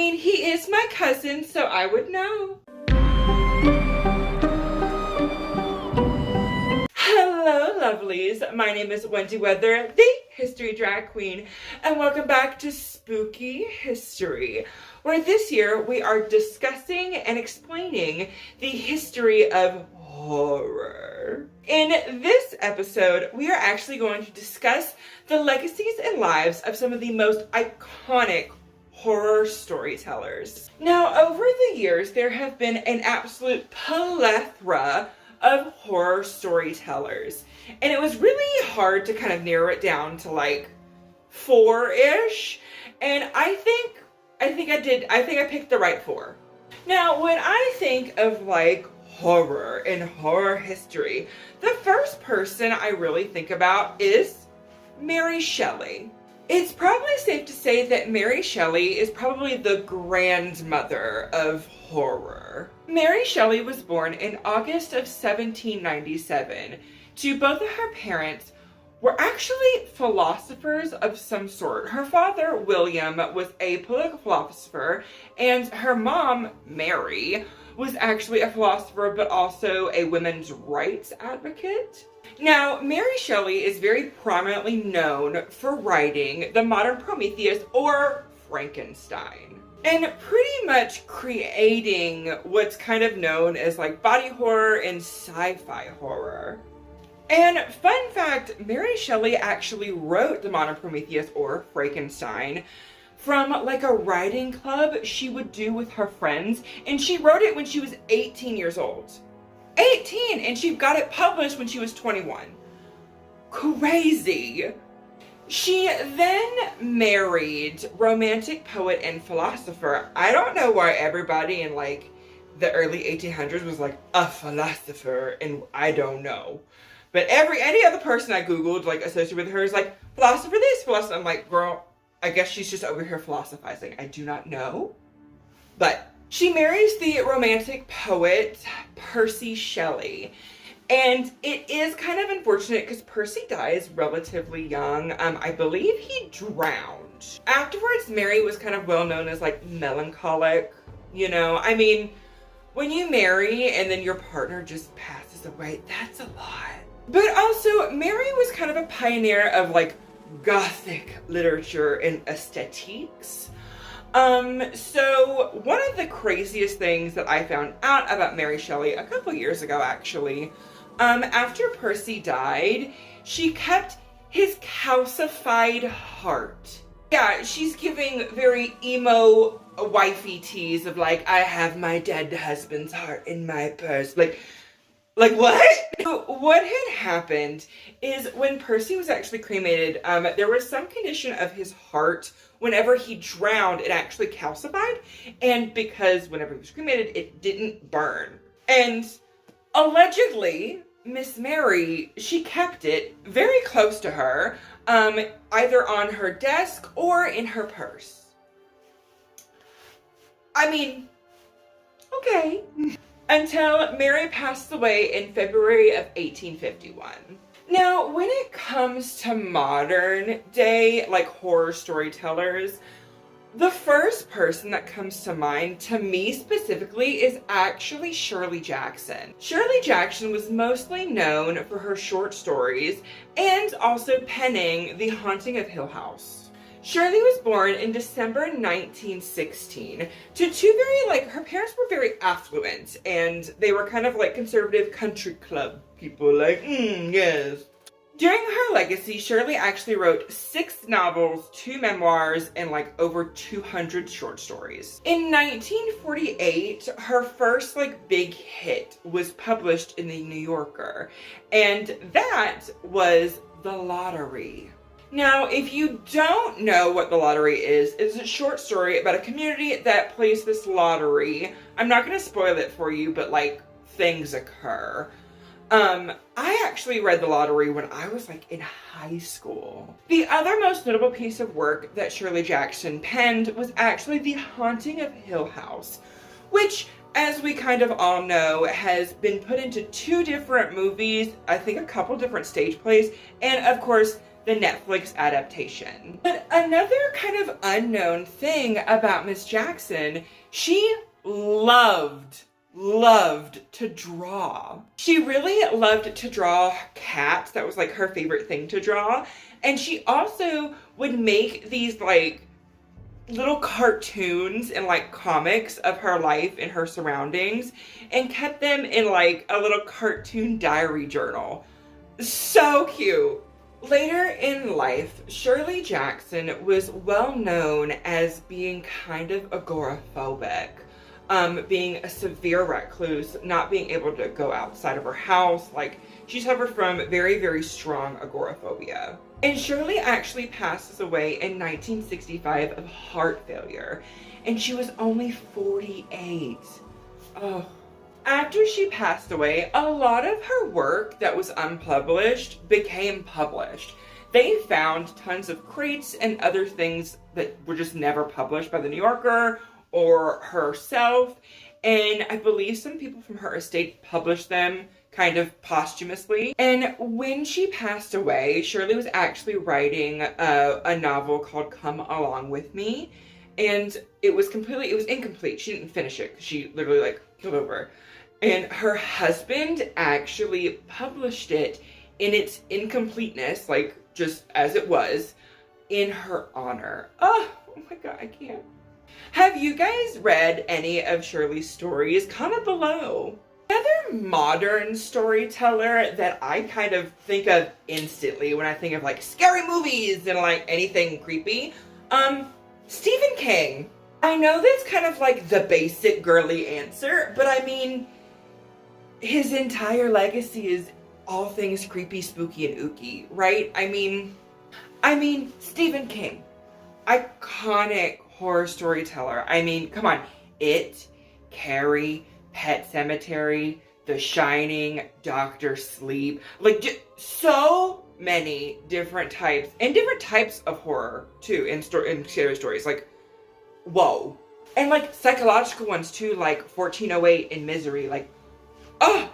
mean, he is my cousin, so I would know. Hello, lovelies. My name is Wendy Weather, the History Drag Queen, and welcome back to Spooky History, where this year we are discussing and explaining the history of horror. In this episode, we are actually going to discuss the legacies and lives of some of the most iconic horror storytellers. Now, over the years, there have been an absolute plethora of horror storytellers, and it was really hard to kind of narrow it down to like four-ish, and I think I picked the right four. Now, when I think of like horror and horror history, the first person I really think about is Mary Shelley. It's probably safe to say that Mary Shelley is probably the grandmother of horror. Mary Shelley was born in August of 1797 to both of her parents were actually philosophers of some sort. Her father, William, was a political philosopher, and her mom, Mary, was actually a philosopher but also a women's rights advocate. Now, Mary Shelley is very prominently known for writing the modern Prometheus or Frankenstein, and pretty much creating what's kind of known as like body horror and sci-fi horror. And fun fact, Mary Shelley actually wrote the modern Prometheus or Frankenstein from like a writing club she would do with her friends, and she wrote it when she was 18 years old. 18, and she got it published when she was 21. Crazy. She then married romantic poet and philosopher. I don't know why everybody in like the early 1800s was like a philosopher, and I don't know. But any other person I googled like associated with her is like philosopher this, philosopher. I'm like, girl, I guess she's just over here philosophizing. I do not know. But she marries the romantic poet Percy Shelley. And it is kind of unfortunate because Percy dies relatively young. I believe he drowned. Afterwards, Mary was kind of well known as like melancholic, you know. I mean, when you marry and then your partner just passes away, that's a lot. But also, Mary was kind of a pioneer of like Gothic literature and aesthetiques. So one of the craziest things that I found out about Mary Shelley a couple years ago, actually, after Percy died, she kept his calcified heart. Yeah, she's giving very emo wifey tease of like, I have my dead husband's heart in my purse. Like what? What had happened is when Percy was actually cremated, there was some condition of his heart. Whenever he drowned, it actually calcified, and because whenever he was cremated, it didn't burn. And allegedly, Miss Mary, she kept it very close to her, either on her desk or in her purse. I mean, okay. Until Mary passed away in February of 1851. Now, when it comes to modern day, like horror storytellers, the first person that comes to mind, to me specifically, is actually Shirley Jackson. Shirley Jackson was mostly known for her short stories and also penning The Haunting of Hill House. Shirley was born in December 1916 to her parents were very affluent, and they were kind of like conservative country club people, like, yes. During her legacy, Shirley actually wrote 6 novels, 2 memoirs, and like over 200 short stories. In 1948, her first like big hit was published in the New Yorker, and that was The Lottery. Now, if you don't know what The Lottery is, it's a short story about a community that plays this lottery. I'm not going to spoil it for you, but like things occur. I actually read The Lottery when I was like in high school. The other most notable piece of work that Shirley Jackson penned was actually The Haunting of Hill House, which, as we kind of all know, has been put into 2 different movies, I think a couple different stage plays, and of course, the Netflix adaptation. But another kind of unknown thing about Miss Jackson, she loved to draw. She really loved to draw cats. That was like her favorite thing to draw. And she also would make these like little cartoons and like comics of her life and her surroundings and kept them in like a little cartoon diary journal. So cute. Later in life, Shirley Jackson was well known as being kind of agoraphobic. Being a severe recluse, not being able to go outside of her house. Like, she suffered from very, very strong agoraphobia. And Shirley actually passes away in 1965 of heart failure. And she was only 48. Oh. After she passed away, a lot of her work that was unpublished became published. They found tons of crates and other things that were just never published by the New Yorker or herself, and I believe some people from her estate published them kind of posthumously. And when she passed away, Shirley was actually writing a novel called Come Along With Me, and it was incomplete. She didn't finish it. She literally like killed over. And her husband actually published it in its incompleteness, like just as it was, in her honor. Oh my God, I can't. Have you guys read any of Shirley's stories? Comment below. Another modern storyteller that I kind of think of instantly when I think of like scary movies and like anything creepy, Stephen King. I know that's kind of like the basic girly answer, but I mean, his entire legacy is all things creepy, spooky, and ooky, right? I mean, Stephen King, iconic horror storyteller. I mean, come on. It, Carrie, Pet Sematary, The Shining, Doctor Sleep. Like, so many different types. And different types of horror, too, in scary stories. Like, whoa. And, like, psychological ones, too, like 1408 and Misery. Like, oh,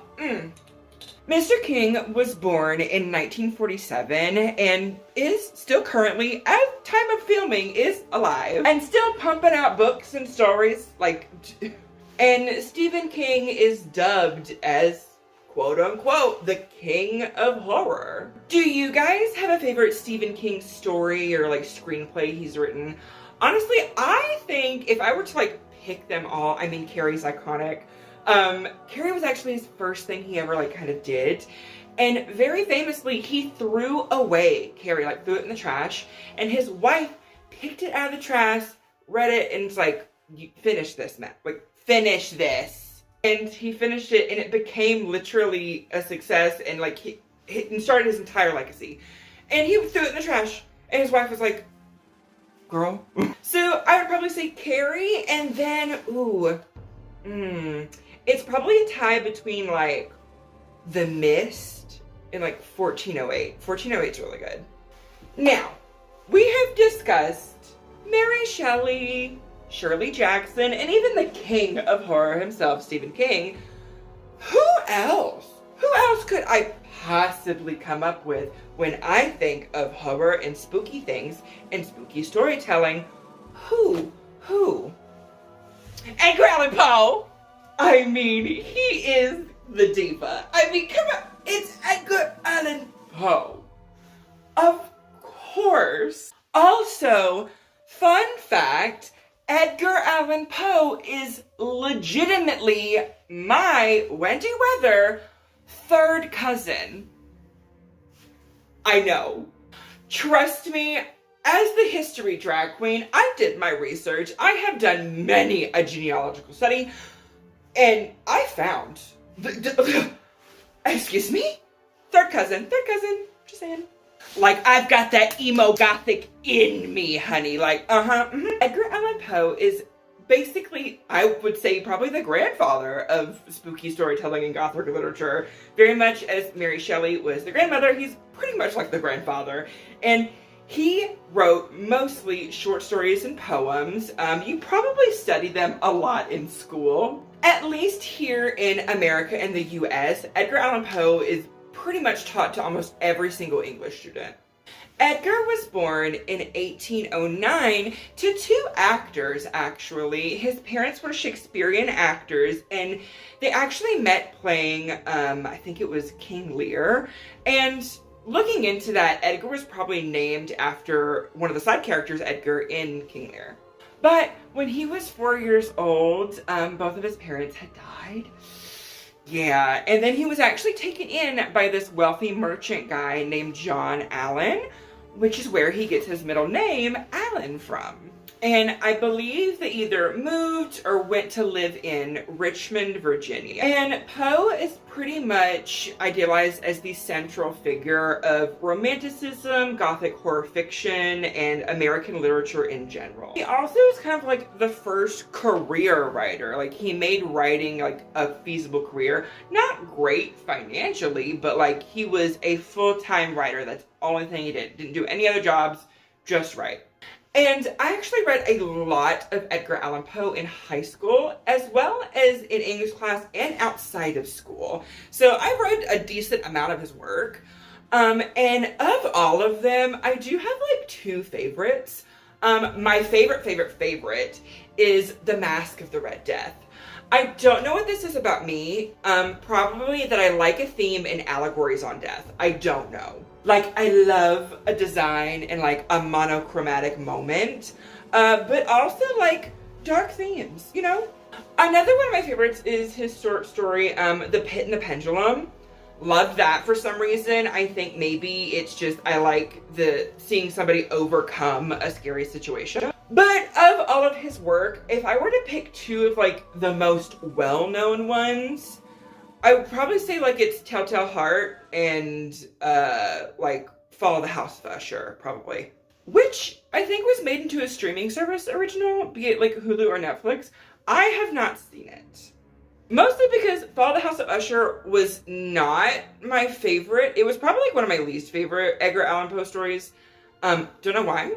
Mr. King was born in 1947 and is still currently, at time of filming, is alive and still pumping out books and stories, like, and Stephen King is dubbed as, quote unquote, the king of horror. Do you guys have a favorite Stephen King story or like screenplay he's written? Honestly, I think if I were to like pick them all, I mean, Carrie's iconic. Carrie was actually his first thing he ever like kind of did, and very famously he threw away Carrie, like threw it in the trash, and his wife picked it out of the trash, read it, and it's like, you finish this, Matt, like finish this. And he finished it, and it became literally a success, and like he started his entire legacy. And he threw it in the trash, and his wife was like, girl. So I would probably say Carrie, and then it's probably a tie between like The Mist and like 1408. 1408 is really good. Now, we have discussed Mary Shelley, Shirley Jackson, and even the king of horror himself, Stephen King. Who else? Who else could I possibly come up with when I think of horror and spooky things and spooky storytelling? Who? Edgar Allan Poe. I mean, he is the diva. I mean, come on. It's Edgar Allan Poe. Of course. Also, fun fact, Edgar Allan Poe is legitimately my Wendy Weather third cousin. I know. Trust me, as the history drag queen, I did my research. I have done many a genealogical study, and I found, excuse me, third cousin, just saying. Like, I've got that emo gothic in me, honey. Like, Edgar Allan Poe is basically, I would say, probably the grandfather of spooky storytelling and gothic literature. Very much as Mary Shelley was the grandmother, he's pretty much like the grandfather. And he wrote mostly short stories and poems. You probably studied them a lot in school. At least here in America and the US, Edgar Allan Poe is pretty much taught to almost every single English student. Edgar was born in 1809 to two actors, actually. His parents were Shakespearean actors, and they actually met playing, I think it was King Lear. And looking into that, Edgar was probably named after one of the side characters, Edgar, in King Lear. But when he was 4 years old, both of his parents had died. Yeah, and then he was actually taken in by this wealthy merchant guy named John Allan, which is where he gets his middle name, Allan, from. And I believe they either moved or went to live in Richmond, Virginia. And Poe is pretty much idealized as the central figure of Romanticism, Gothic horror fiction, and American literature in general. He also is kind of like the first career writer. Like, he made writing like a feasible career. Not great financially, but like he was a full-time writer. That's the only thing he did. Didn't do any other jobs, just write. And I actually read a lot of Edgar Allan Poe in high school, as well as in English class and outside of school. So I read a decent amount of his work. And of all of them, I do have like two favorites. My favorite is The Mask of the Red Death. I don't know what this is about me. Probably that I like a theme in allegories on death. I don't know. Like, I love a design and like a monochromatic moment, but also like dark themes, you know? Another one of my favorites is his short story, The Pit and the Pendulum. Love that for some reason. I think maybe it's just I like seeing somebody overcome a scary situation. But of all of his work, if I were to pick two of like the most well-known ones, I would probably say like it's Telltale Heart and like Fall of the House of Usher, probably. Which I think was made into a streaming service original, be it like Hulu or Netflix. I have not seen it. Mostly because Fall of the House of Usher was not my favorite. It was probably like one of my least favorite Edgar Allan Poe stories. Don't know why.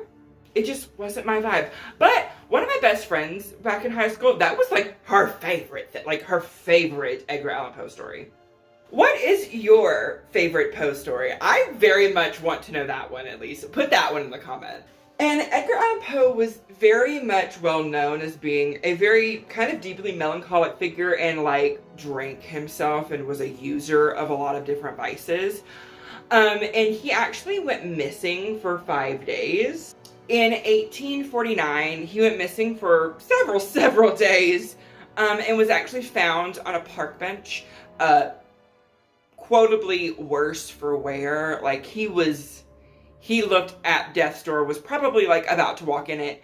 It just wasn't my vibe. But one of my best friends back in high school, that was like her favorite Edgar Allan Poe story. What is your favorite Poe story? I very much want to know that one, at least. Put that one in the comment. And Edgar Allan Poe was very much well known as being a very kind of deeply melancholic figure and like drank himself and was a user of a lot of different vices. And he actually went missing for 5 days. In 1849, he went missing for several days, and was actually found on a park bench, quotably worse for wear. Like, he looked at death's door, was probably like about to walk in it,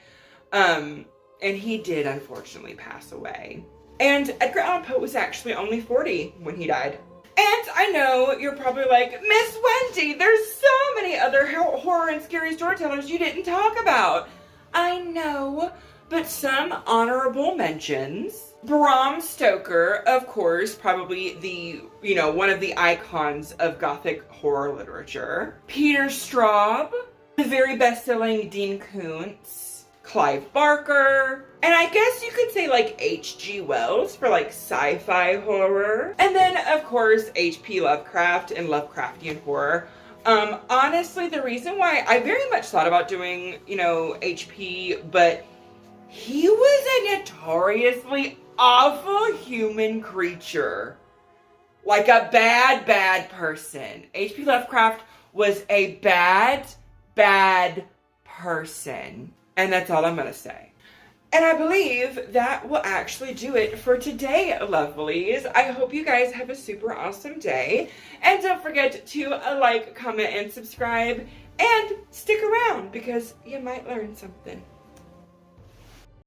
and he did unfortunately pass away. And Edgar Allan Poe was actually only 40 when he died. And I know you're probably like, Miss Wendy, there's so many other horror and scary storytellers you didn't talk about. I know, but some honorable mentions. Bram Stoker, of course, probably one of the icons of Gothic horror literature. Peter Straub, the very best-selling Dean Koontz. Clive Barker, and I guess you could say like H.G. Wells for like sci-fi horror. And then of course H.P. Lovecraft and Lovecraftian horror. Honestly, the reason why I very much thought about doing, H.P., but he was a notoriously awful human creature. Like a bad person. H.P. Lovecraft was a bad person. And that's all I'm going to say. And I believe that will actually do it for today, lovelies. I hope you guys have a super awesome day. And don't forget to like, comment, and subscribe. And stick around because you might learn something.